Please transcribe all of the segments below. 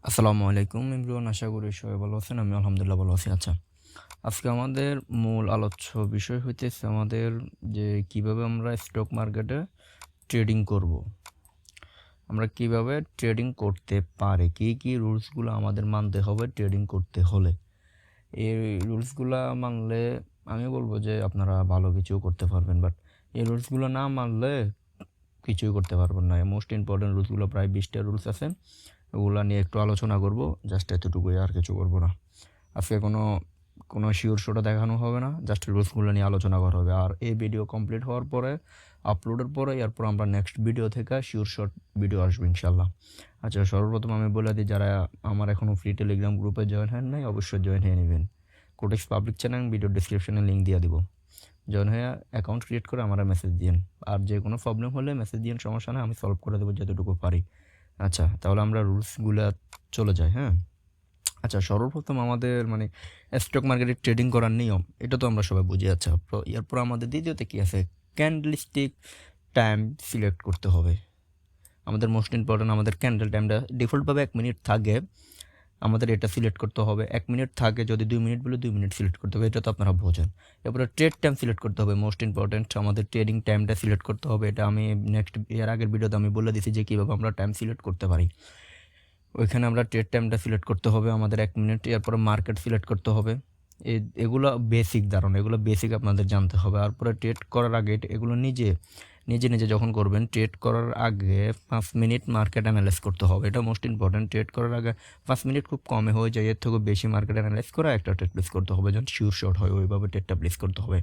আসসালামু আলাইকুম এভরিওয়ান, আশা করি সবাই ভালো আছেন। আমি আলহামদুলিল্লাহ ভালো আছি। আচ্ছা, আজকে আমাদের মূল আলোচ্য বিষয় হইতেছে আমাদের যে কিভাবে আমরা স্টক মার্কেটে ট্রেডিং করব। আমরা কিভাবে ট্রেডিং করতে পারি, কি রুলসগুলো আমাদের মানতে হবে ট্রেডিং করতে হলে। এই রুলসগুলো মানলে আমি বলবো যে আপনারা ভালো কিছু করতে পারবেন, বাট এই রুলসগুলো না মানলে কিছুই করতে পারবেন না। মোস্ট ইম্পর্টেন্ট রুলসগুলো প্রায় 20টা রুলস আছে, ওগুলো নিয়ে একটু আলোচনা করব, জাস্ট এতটুকুই, আর কিছু করবো না। আজকে কোনো শিওর শোটা দেখানো হবে না, জাস্ট রুলসগুলো নিয়ে আলোচনা করা হবে। আর এই ভিডিও কমপ্লিট হওয়ার পরে, আপলোডের পরে, এরপর আমরা নেক্সট ভিডিও থেকে শিওর শট ভিডিও আসবে ইনশাল্লাহ। আচ্ছা, সর্বপ্রথম আমি বলে দিই, যারা আমার এখনও ফ্রি টেলিগ্রাম গ্রুপে জয়েন হন নাই, অবশ্যই জয়েন হয়ে নেবেন। কোটেক্স পাবলিক চ্যানেল ভিডিও ডিসক্রিপশনে লিঙ্ক দিয়ে দিব। জয়েন হয়ে অ্যাকাউন্ট ক্রিয়েট করে আমরা মেসেজ দিন, আর যে কোনো প্রবলেম হলে মেসেজ দিন, সমস্যা নেই, আমি সলভ করে দেবো যতটুকু পারি। আচ্ছা, তাহলে আমরা রুলসগুলো চলে যাই। হ্যাঁ, আচ্ছা, সর্বপ্রথম আমাদের স্টক মার্কেটে ট্রেডিং করার নিয়ম, এটা তো আমরা সবাই বুঝে যাচ্ছি। এরপর আমাদের দ্বিতীয়তে কী আছে, ক্যান্ডেলস্টিক টাইম সিলেক্ট করতে হবে। আমাদের মোস্ট ইম্পর্টেন্ট, আমাদের ক্যান্ডেল টাইমটা ডিফল্টভাবে 1 মিনিট থাকে, আমাদের এটা সিলেক্ট করতে হবে। 1 মিনিট থাকে, যদি 2 মিনিট বলে 2 মিনিট সিলেক্ট করতে হবে, এটা তো আপনারা বোঝেন। এরপরে ট্রেড টাইম সিলেক্ট করতে হবে, মোস্ট ইম্পর্টেন্ট, আমাদের ট্রেডিং টাইমটা সিলেক্ট করতে হবে। এটা আমি এর আগের ভিডিওতে আমি বলে দিয়েছি যে কীভাবে আমরা টাইম সিলেক্ট করতে পারি। ওইখানে আমরা ট্রেড টাইমটা সিলেক্ট করতে হবে আমাদের 1 মিনিট। এরপরে মার্কেট সিলেক্ট করতে হবে। এগুলো বেসিক ধারণা, এগুলো বেসিক আপনাদের জানতে হবে। তারপরে ট্রেড করার আগে এগুলো নিজে নিজে যখন করবেন, ট্রেড করার আগে 5 মিনিট মার্কেট অ্যানালাইজ করতে হবে। এটা মোস্ট ইম্পর্টেন্ট। ট্রেড করার আগে 5 মিনিট খুব কমে হয়ে যায়, এর থেকে বেশি মার্কেট অ্যানালাইজ করে একটা ট্রেড প্লেস করতে হবে, যেন শিওর শর্ট হয়, ওইভাবে ট্রেডটা প্লেস করতে হবে।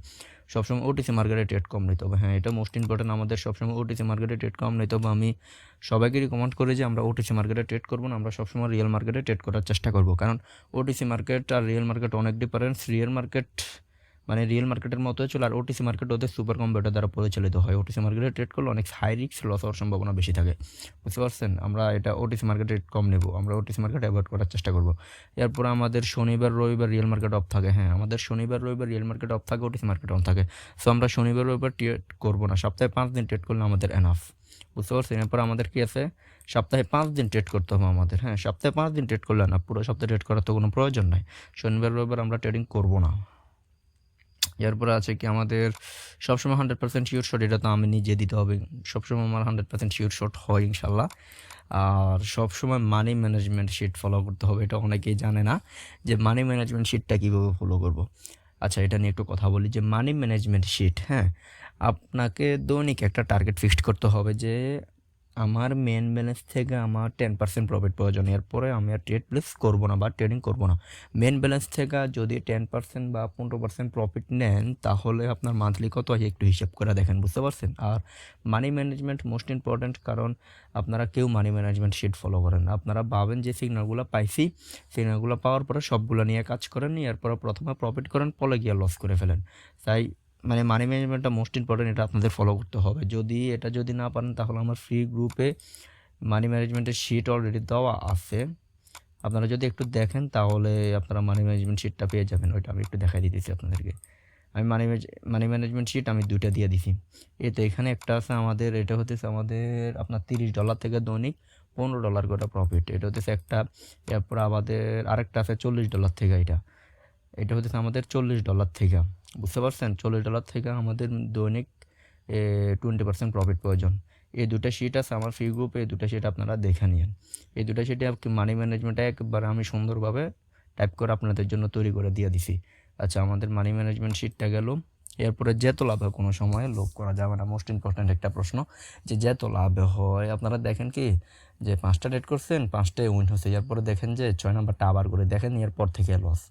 সবসময় ওটিসি মার্কেটে ট্রেড কম নিতে হবে। হ্যাঁ, এটা মোস্ট ইম্পর্টেন্ট, আমাদের সবসময় ওটিসি মার্কেটে ট্রেড কম নিতে হবে। আমি সবাইকে রিকমেন্ড করি যে আমরা ওটিসি মার্কেটে ট্রেড করবো না, আমরা সবসময় রিয়েল মার্কেটে ট্রেড করার চেষ্টা করবো। কারণ ওটিসি মার্কেট আর রিয়েল মার্কেট অনেক ডিফারেন্স। রিয়েল মার্কেটের মতোই চলে, আর ওটিসি মার্কেট ওদের সুপার কম্পিউটার দ্বারা পরিচালিত হয়। ওটিসি মার্কেটে ট্রেড করলে অনেক হাই রিস্ক, লস হওয়ার সম্ভাবনা বেশি থাকে, বুঝতে পারছেন। আমরা এটা ওটিসি মার্কেটে কম নেব, আমরা ওটিসি মার্কেট অ্যাভয়েড করার চেষ্টা করবো। এরপর আমাদের শনিবার রবিবার রিয়েল মার্কেট অফ থাকে। হ্যাঁ, আমাদের শনিবার রবিবার রিয়েল মার্কেট অফ থাকে, ওটিসি মার্কেট অন থাকে। সো আমরা শনিবার রবিবার ট্রেড করবো না, সপ্তাহে 5 দিন ট্রেড করলে আমাদের এনাফ, বুঝতে পারছেন। এরপর আমাদের কি আছে, সপ্তাহে 5 দিন ট্রেড করতে হবে আমাদের। হ্যাঁ, সপ্তাহে 5 দিন ট্রেড করলে না, পুরো সপ্তাহে ট্রেড করার তো কোনো প্রয়োজন নাই। শনিবার রবিবার আমরা ট্রেডিং করবো না। এরপরে আছে কি, আমাদের সবসময় 100% শিওর শট, এটা তো আমি নিজে দিতে হবে। সবসময় আমার 100% শিওর শট হয় ইনশাল্লাহ। আর সবসময় মানি ম্যানেজমেন্ট শিট ফলো করতে হবে। এটা অনেকেই জানে না যে মানি ম্যানেজমেন্ট শিটটা কীভাবে ফলো করব। আচ্ছা, এটা নিয়ে একটু কথা বলি যে মানি ম্যানেজমেন্ট শিট, হ্যাঁ, আপনাকে দৈনিক একটা টার্গেট ফিক্সড করতে হবে যে আমার মেন ব্যালেন্স থেকে আমার 10% প্রফিট প্রয়োজন, এরপরে আমি আর ট্রেড প্লেস করবো না বা ট্রেডিং করবো না। মেন ব্যালেন্স থেকে যদি 10% বা 15% প্রফিট নেন, তাহলে আপনার মান্থলি কত হয় একটু হিসাব করে দেখেন, বুঝতে পারছেন। আর মানি ম্যানেজমেন্ট মোস্ট ইম্পর্ট্যান্ট, কারণ আপনারা কেউ মানি ম্যানেজমেন্ট শিট ফলো করেন না। আপনারা ভাবেন যে সিগন্যালগুলো পাইছি, সিগন্যালগুলো পাওয়ার পরে সবগুলো নিয়ে কাজ করেন, এরপরে প্রথমে প্রফিট করেন, পরে গিয়ে লস করে ফেলেন। তাই মানি ম্যানেজমেন্টটা মোস্ট ইম্পর্টেন্ট, এটা আপনাদের ফলো করতে হবে। যদি না পারেন, তাহলে আমার ফ্রি গ্রুপে মানি ম্যানেজমেন্টের শিট অলরেডি দেওয়া আছে, আপনারা যদি একটু দেখেন তাহলে আপনারা মানি ম্যানেজমেন্ট শিটটা পেয়ে যাবেন। ওইটা আমি একটু দেখাই দিতেছি আপনাদেরকে। আমি মানি ম্যানেজমেন্ট শিট আমি 2টা দিয়ে দিছি। তো এখানে একটা আছে আমাদের, এটা হতেছে আমাদের আপনার $30 থেকে দৈনিক $15 করে প্রফিট, এটা হতেছে একটা। এরপর আমাদের আরেকটা আছে $40 থেকে, এটা হতেছে আমাদের $40 থেকে, বুঝতে পারছেন। $40 থেকে আমাদের দৈনিক 20% প্রফিট প্রয়োজন। এই 2টা শিট আছে আমার ফ্রি গ্রুপে, এই 2টা শিট আপনারা দেখে নিন। এই 2টা শিটে মানি ম্যানেজমেন্টটা একবার আমি সুন্দরভাবে টাইপ করে আপনাদের জন্য তৈরি করে দিয়ে দিছি। আচ্ছা, আমাদের মানি ম্যানেজমেন্ট শিটটা গেল। এরপরে যেত লাভে কোনো সময় লোভ করা যাবে না, মোস্ট ইম্পর্ট্যান্ট একটা প্রশ্ন, যে যেত লাভে হয়। আপনারা দেখেন কি, যে 5টা ট্রেড করছেন, 5টায় উইন হচ্ছে, এরপরে দেখেন যে 6 নাম্বারটা আবার করে দেখেন, এরপর থেকে লস,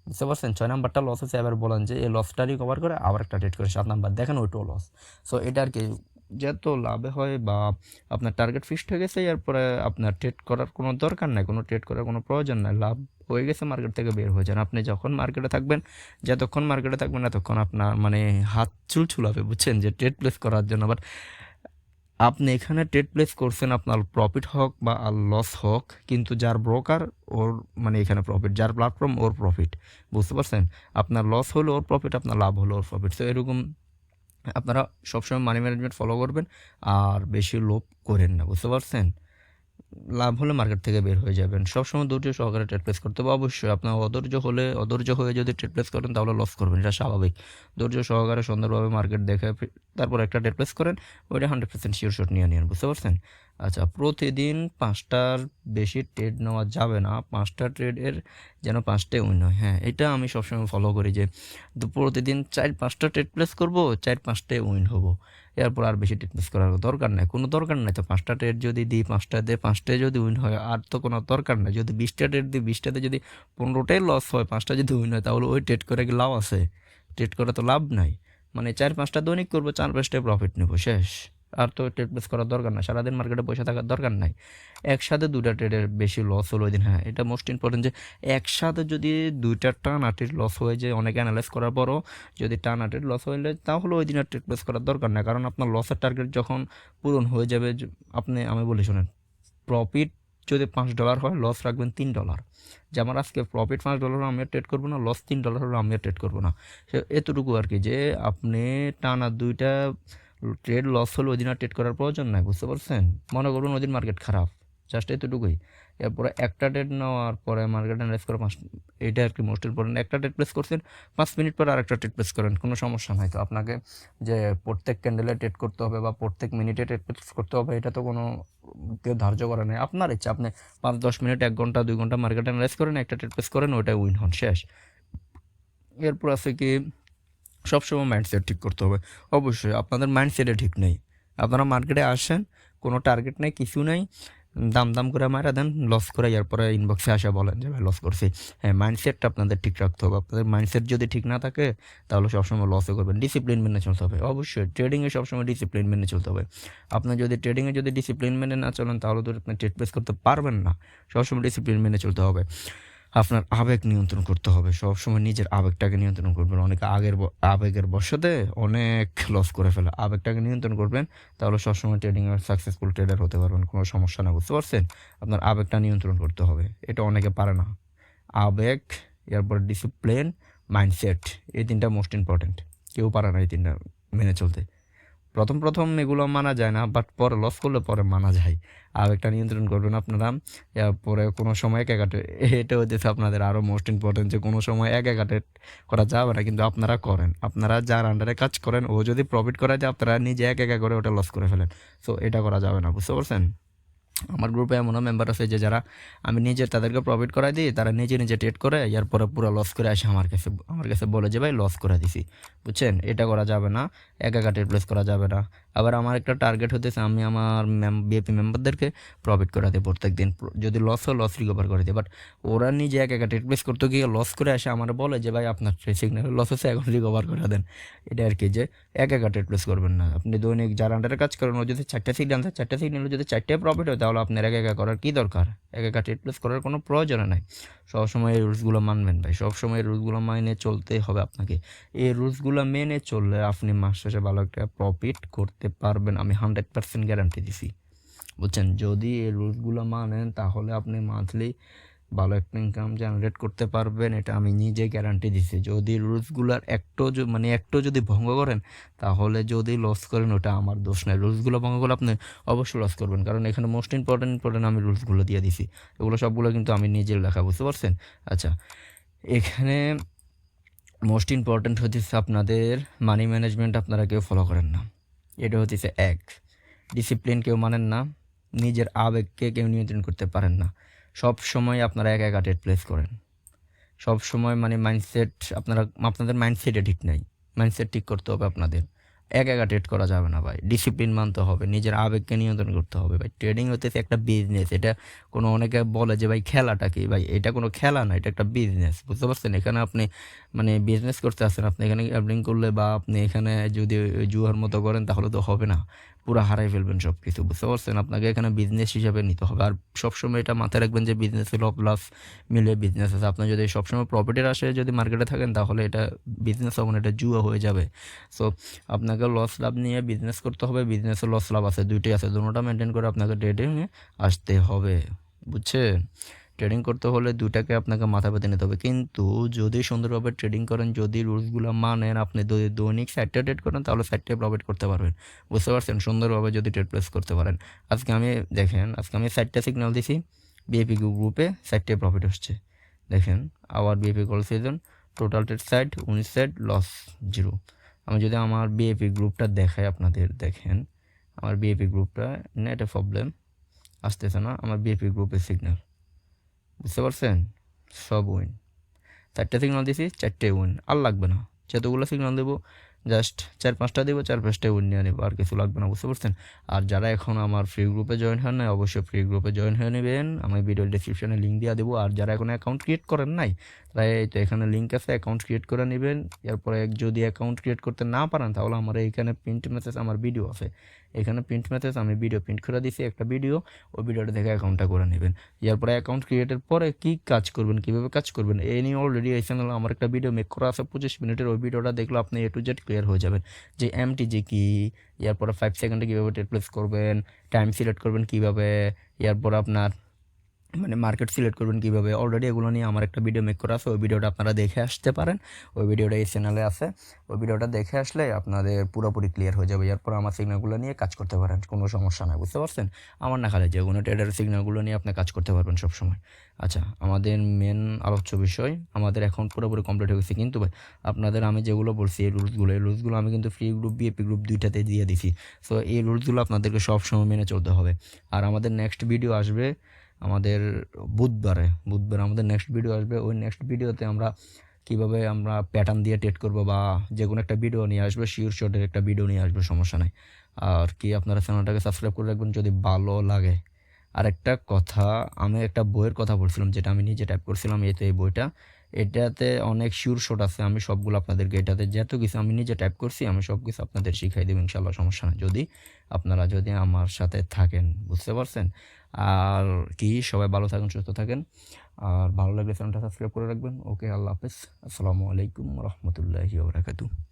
বুঝতে পারছেন। 6 নাম্বারটা লস হচ্ছে, এবার বলেন যে এই লসটা রিকভার করে আবার একটা ট্রেড করে 7 নাম্বার দেখেন, ওইটাও লস। সো এটা আর কি, যত লাভে হয় বা আপনার টার্গেট ফিক্সড হয়ে গেছে, এরপরে আপনার ট্রেড করার কোনো দরকার নাই, কোনো ট্রেড করার কোনো প্রয়োজন নাই। লাভ হয়ে গেছে, মার্কেট থেকে বের হয়ে যান। আপনি যখন মার্কেটে থাকবেন, যতক্ষণ মার্কেটে থাকবেন এতক্ষণ আপনার হাত চুলচুলাবে, বুঝছেন, যে ট্রেড প্লেস করার জন্য। বাট আপনি এখানে ট্রেড প্লেস করছেন, আপনার প্রফিট হোক বা লস হোক, কিন্তু যার ব্রোকার ওর এখানে প্রফিট, যার প্ল্যাটফর্ম ওর প্রফিট, বুঝতে পারছেন। আপনার লস হলো ওর প্রফিট, আপনার লাভ হলো ওর প্রফিট। তো এরকম আপনারা সবসময় মানি ম্যানেজমেন্ট ফলো করবেন, আর বেশি লোভ করেন না, বুঝতে পারছেন। লাভ হলে মার্কেট থেকে বের হয়ে যাবেন। সবসময় ধৈর্য সহকারে ট্রেড প্লেস করতে হবে। অবশ্যই আপনার অধৈর্য হয়ে যদি ট্রেড প্লেস করেন তাহলে লস করবেন, এটা স্বাভাবিক। ধৈর্য সহকারে সুন্দরভাবে মার্কেট দেখে তারপর একটা ট্রেড প্লেস করেন, ওইটা 100% শিওর শট নিয়ে নিন, বুঝতে পারছেন? আচ্ছা, প্রতিদিন 5টার বেশি ট্রেড নেওয়া যাবে না, 5টা ট্রেডের যেন 5টাই উইন হয়। হ্যাঁ, এটা আমি সবসময় ফলো করি যে প্রতিদিন 4-5টা ট্রেড প্লেস করবো, 4-5টায় উইন হবো। এরপর আর বেশি ট্রেড প্লেস করার দরকার নেই, কোনো দরকার নেই। তো 5টা ট্রেড যদি দিই, 5টায় যদি উইন হয়, আর তো কোনো দরকার নেই। যদি 20টা ট্রেড দিই, 20টাতে যদি 15টাই লস হয়, 5টা যদি উইন হয়, তাহলে ওই ট্রেড করে কি লাভ আছে? ট্রেড করে তো লাভ নাই। মানে 4-5টা দৈনিক করবো, 4-5টায় প্রফিট নেবো, শেষ। আর তো ট্রেড প্লেস করার দরকার নাই, সারাদিন মার্কেটে বসে থাকার দরকার নাই। একসাথে 2টা ট্রেডের বেশি লস হলো ওই দিন, হ্যাঁ এটা মোস্ট ইম্পর্টেন্ট, যে একসাথে যদি 2টা টানাটির লস হয়ে যায়, অনেক অ্যানালাইজ করার পরও যদি টানাটির লস হইলে, তাহলে ওই দিন আর ট্রেড প্লেস করার দরকার নেই। কারণ আপনার লসের টার্গেট যখন পূরণ হয়ে যাবে, আমি বলি শোনেন, প্রফিট যদি $5 হয়, লস রাখবেন $3। যে আমার আজকে প্রফিট $5 হলো, আমি ট্রেড করবো না, লস $3 হলো, আমি ট্রেড করবো না। সে এতটুকু আর কি, যে আপনি টানা 2টা ট্রেড লস হলে ওই দিন আর ট্রেড করার প্রয়োজন নাই, বুঝতে পারছেন? মনে করবেন ওই দিন মার্কেট খারাপ, জাস্ট এতটুকুই। এরপরে একটা ট্রেড নেওয়ার পরে মার্কেট অ্যানালাইজ করে এইটা আর কি মোস্ট ইম্পর্টেন্ট। একটা ট্রেড প্লেস করছেন, 5 মিনিট পরে আরেকটা ট্রেড প্লেস করেন, কোনো সমস্যা নাই। তো আপনাকে যে প্রত্যেক ক্যান্ডেলে ট্রেড করতে হবে বা প্রত্যেক মিনিটে ট্রেড প্লেস করতে হবে, এটা তো কোনো কেউ ধার্য করে নেই, আপনার ইচ্ছা। আপনি 5-10 মিনিট, 1 ঘন্টা, 2 ঘন্টা মার্কেট অ্যানালাইজ করেন, একটা ট্রেড প্লেস করেন, ওইটাই উইন হন, শেষ। এরপর আছে কি, সবসময় মাইন্ডসেট ঠিক করতে হবে। অবশ্যই আপনাদের মাইন্ডসেটে ঠিক নেই, আপনারা মার্কেটে আসেন, কোনো টার্গেট নেই, কিছু নেই, দাম করে মারা দেন, লস করে এরপরে ইনবক্সে আসা বলেন যে ভাই লস করছি। হ্যাঁ, মাইন্ডসেটটা আপনাদের ঠিক রাখতে হবে। আপনাদের মাইন্ডসেট যদি ঠিক না থাকে, তাহলে সবসময় লসে করবেন। ডিসিপ্লিন মেনে চলতে হবে, অবশ্যই ট্রেডিংয়ে সবসময় ডিসিপ্লিন মেনে চলতে হবে। আপনার যদি ট্রেডিংয়ে যদি ডিসিপ্লিন মেনে না চলেন, তাহলে তো আপনি ট্রেড প্লেস করতে পারবেন না। সবসময় ডিসিপ্লিন মেনে চলতে হবে। আপনার আবেগ নিয়ন্ত্রণ করতে হবে, সবসময় নিজের আবেগটাকে নিয়ন্ত্রণ করবেন। অনেকে আবেগের বশতে অনেক লস করে ফেলে, আবেগটাকে নিয়ন্ত্রণ করবেন, তাহলে সবসময় ট্রেডিংয়ের সাকসেসফুল ট্রেডার হতে পারবেন, কোনো সমস্যা না, বুঝতে পারছেন? আপনার আবেগটা নিয়ন্ত্রণ করতে হবে, এটা অনেকে পারে না। আবেগ, এরপর ডিসিপ্লিন, মাইন্ডসেট, এই 3টা মোস্ট ইম্পর্টেন্ট। কেউ পারে না এই 3টা মেনে চলতে। প্রথম এগুলো মানা যায় না, বাট পরে লস করলে পরে মানা যায়। আবেগটা নিয়ন্ত্রণ করবেন আপনারা। এরপরে কোনো সময় একাটে, এটা হইতেছে আপনাদের আরও মোস্ট ইম্পর্টেন্ট, যে কোনো সময় একাটে করা যাবে না, কিন্তু আপনারা করেন। আপনারা যার আন্ডারে কাজ করেন, ও যদি প্রফিট করা যায়, আপনারা নিজে একা করে ওটা লস করে ফেলেন। সো এটা করা যাবে না, বুঝতে পারছেন? আমার গ্রুপে এমনও মেম্বার আছে যে যারা আমি নিজে তাদেরকে প্রফিট করাই দিই, তারা নিজে ট্রেড করে, এরপরে পুরো লস করে আসে আমার কাছে বলে যে ভাই লস করে দিছি, বুঝছেন? এটা করা যাবে না, একা ট্রেড প্লেস করা যাবে না। আবার আমার একটা টার্গেট হতেছে, আমি আমার বিএপি মেম্বারদেরকে প্রফিট করা দিই প্রত্যেক দিন, যদি লস হয় লস রিকভার করে দিই। বাট ওরা নিজে একা ট্রেড প্লেস করতে গিয়ে লস করে আসে, আমার বলে যে ভাই আপনার সিগন্যাল লস হচ্ছে, এখন রিকভার করে দেন। এটা আর কি, যে একা ট্রেড প্লেস করবেন না। আপনি দৈনিক যার আন্ডারে কাজ করেন, ও যদি 4টা সিগন্যাল থাকে, 4টা সিগন্যালে যদি 4টায় প্রফিট হয়, তাহলে আপনার একা করার কী দরকার? একা ট্রেড প্লেস করার কোনো প্রয়োজন নাই। সবসময় এই রুলসগুলো মানবেন ভাই, সবসময় এই রুলসগুলো মেনে চলতে হবে আপনাকে। এই রুলসগুলো মেনে চললে আপনি মাস শেষে ভালো একটা প্রফিট করতে পারবেন, আমি 100% গ্যারান্টি দিছি, বুঝছেন? যদি এই রুলসগুলো মানেন, তাহলে আপনি মান্থলি ভালো একটা ইনকাম জেনারেট করতে পারবেন, এটা আমি নিজে গ্যারান্টি দিচ্ছি। যদি রুলসগুলোর একটু যদি ভঙ্গ করেন, তাহলে যদি লস করেন, ওটা আমার দোষ নয়। রুলসগুলো ভঙ্গ করলে আপনি অবশ্যই লস করবেন, কারণ এখানে মোস্ট ইম্পর্টেন্ট আমি রুলসগুলো দিয়ে দিছি। এগুলো সবগুলো কিন্তু আমি নিজের লেখা, বুঝতে পারছেন? আচ্ছা, এখানে মোস্ট ইম্পর্টেন্ট হচ্ছে আপনাদের মানি ম্যানেজমেন্ট আপনারা কেউ ফলো করেন না, এটা হচ্ছে এক। ডিসিপ্লিন কেউ মানেন না, নিজের আবেগকে কেউ নিয়ন্ত্রণ করতে পারেন না। সব সময় আপনারা একা ট্রেড প্লেস করেন, সব সময় মাইন্ডসেট, আপনাদের মাইন্ডসেটে ঠিক নাই। মাইন্ডসেট ঠিক করতে হবে আপনাদের। একা ট্রেড করা যাবে না ভাই, ডিসিপ্লিন মানতে হবে, নিজের আবেগকে নিয়ন্ত্রণ করতে হবে ভাই। ট্রেডিং হতেছে একটা বিজনেস, এটা কোনো অনেকে বলে যে ভাই খেলাটা কি, ভাই এটা কোনো খেলা না, এটা একটা বিজনেস, বুঝতে পারছেন? এখানে আপনি বিজনেস করতে আসছেন, আপনি এখানে গ্যাম্বলিং করলে বা আপনি এখানে যদি জুয়ার মতো করেন, তাহলে তো হবে না, পুরো হারাই ফেলবেন সব কিছু, বুঝতে পারছেন? আপনাকে এখানে বিজনেস হিসাবে নিতে হবে। আর সবসময় এটা মাথায় রাখবেন যে বিজনেসে লস লস মিলিয়ে বিজনেস আছে। আপনি যদি সবসময় প্রফিটের আসে যদি মার্কেটে থাকেন, তাহলে এটা বিজনেস হবে না, এটা জুয়া হয়ে যাবে। সো আপনাকে লস লাভ নিয়ে বিজনেস করতে হবে, বিজনেসে লস লাভ আছে, দুইটাই আছে, দুটোটা মেনটেন করে আপনাকে ট্রেডিংয়ে আসতে হবে, বুঝছেন? ট্রেডিং করতে হলে দুটাকে আপনাকে মাথা পেতে নিতে হবে, কিন্তু যদি সুন্দরভাবে ট্রেডিং করেন, যদি রুলসগুলো মানেন, আপনি যদি দৈনিক 4টা ট্রেড করেন তাহলে 4টায় প্রফিট করতে পারবেন, বুঝতে পারছেন? সুন্দরভাবে যদি ট্রেড প্লেস করতে পারেন। আজকে আমি 4টা সিগন্যাল দিছি, বিএপি গ্রুপে 4টায় প্রফিট হচ্ছে। দেখেন আবার বিএপি call season, total trade side 19 side, loss 0। আমি যদি আমার বিএপি গ্রুপটা দেখাই আপনাদের, দেখেন আমার বিএপি গ্রুপটা নেটে প্রবলেম আসতেছে না, আমার বিএপি গ্রুপের সিগন্যাল, বুঝতে পারছেন? সব উইন, 4টা সিগন্যাল দিছি, 4টায় উইন, আর লাগবে না। যতগুলো সিগন্যাল দেবো জাস্ট 4-5টা দেবো, 4-5টায় উইন নিয়ে নেবো, আর কিছু লাগবে না, বুঝতে পারছেন? আর যারা এখন আমার ফ্রি গ্রুপে জয়েন হন নাই, অবশ্যই ফ্রি গ্রুপে জয়েন হয়ে নেবেন, আমি ভিডিও ডিসক্রিপশনে লিঙ্ক দিয়ে দেবো। আর যারা এখন অ্যাকাউন্ট ক্রিয়েট করেন নাই, তাই তো এখানে লিঙ্ক আছে, অ্যাকাউন্ট ক্রিয়েট করে নেবেন। এরপরে যদি অ্যাকাউন্ট ক্রিয়েট করতে না পারেন, তাহলে আমার এইখানে প্রিন্ট মেসেজ, আমার ভিডিও আছে, এখানে প্রিন্ট মেসেজ, আমি ভিডিও প্রিন্ট করে দিছি একটা ভিডিও, ওই ভিডিওটা দেখে অ্যাকাউন্টটা করে নেবেন। এরপরে অ্যাকাউন্ট ক্রিয়েটের পরে কী কাজ করবেন, কীভাবে কাজ করবেন, এই নিয়ে অলরেডি এই চ্যানেলে আমার একটা ভিডিও মেক করা আছে 25 মিনিটের। ওই ভিডিওটা দেখলে আপনি এ টু জেড ক্লিয়ার হয়ে যাবেন যে এমটিজি কি, এরপরে 5 সেকেন্ডে কীভাবে ট্রেড প্লেস করবেন, টাইম সিলেক্ট করবেন কীভাবে, এরপর আপনার মার্কেট সিলেক্ট করবেন কীভাবে, অলরেডি এগুলো নিয়ে আমার একটা ভিডিও মেক করা আছে, ওই ভিডিওটা আপনারা দেখে আসতে পারেন। ওই ভিডিওটা এই চ্যানেলে আছে, ওই ভিডিওটা দেখে আসলে আপনাদের পুরোপুরি ক্লিয়ার হয়ে যাবে। এরপর আমার সিগন্যালগুলো নিয়ে কাজ করতে পারেন, কোনো সমস্যা নয়, বুঝতে পারছেন? আমার না খালি যে কোনো ট্রেডারের সিগন্যালগুলো নিয়ে আপনি কাজ করতে পারবেন সবসময়। আচ্ছা, আমাদের মেন আলোচ্য বিষয় আমাদের এখন পুরোপুরি কমপ্লিট হয়ে গেছে, কিন্তু ভাই আপনাদের আমি যেগুলো বলছি এই রুলসগুলো আমি কিন্তু ফ্রি গ্রুপ, বিএপি গ্রুপ দুইটাতে দিয়ে দিছি। সো এই রুলসগুলো আপনাদেরকে সবসময় মেনে চলতে হবে। আর আমাদের নেক্সট ভিডিও আসবে আমাদের বুধবারে আমাদের নেক্সট ভিডিও আসবে। ওই নেক্সট ভিডিওতে আমরা কীভাবে আমরা প্যাটার্ন দিয়ে ট্রেড করবো, বা যে কোনো একটা ভিডিও নিয়ে আসবে, শিওর শটের একটা ভিডিও নিয়ে আসবে, সমস্যা নাই। আর কি আপনারা চ্যানেলটাকে সাবস্ক্রাইব করে রাখবেন যদি ভালো লাগে। আরেকটা কথা, আমি একটা বইয়ের কথা বলছিলাম যেটা আমি নিজে টাইপ করছিলাম, এই বইটা, এটাতে অনেক শিওর শট আছে, আমি সবগুলো আপনাদেরকে, এটাতে যত কিছু আমি নিজে টাইপ করছি আমি সব কিছু আপনাদের শিখাই দেবো ইনশাল্লাহ, সমস্যা না, আপনারা যদি আমার সাথে থাকেন, বুঝতে পারছেন? আর কি, সবাই ভালো থাকেন, সুস্থ থাকেন, আর ভালো লাগলে চ্যানেলটা সাবস্ক্রাইব করে রাখবেন। ওকে, আল্লাহ হাফেজ, আসসালামু আলাইকুম রহমতুল্লাহি ওয়া বারাকাতুহু।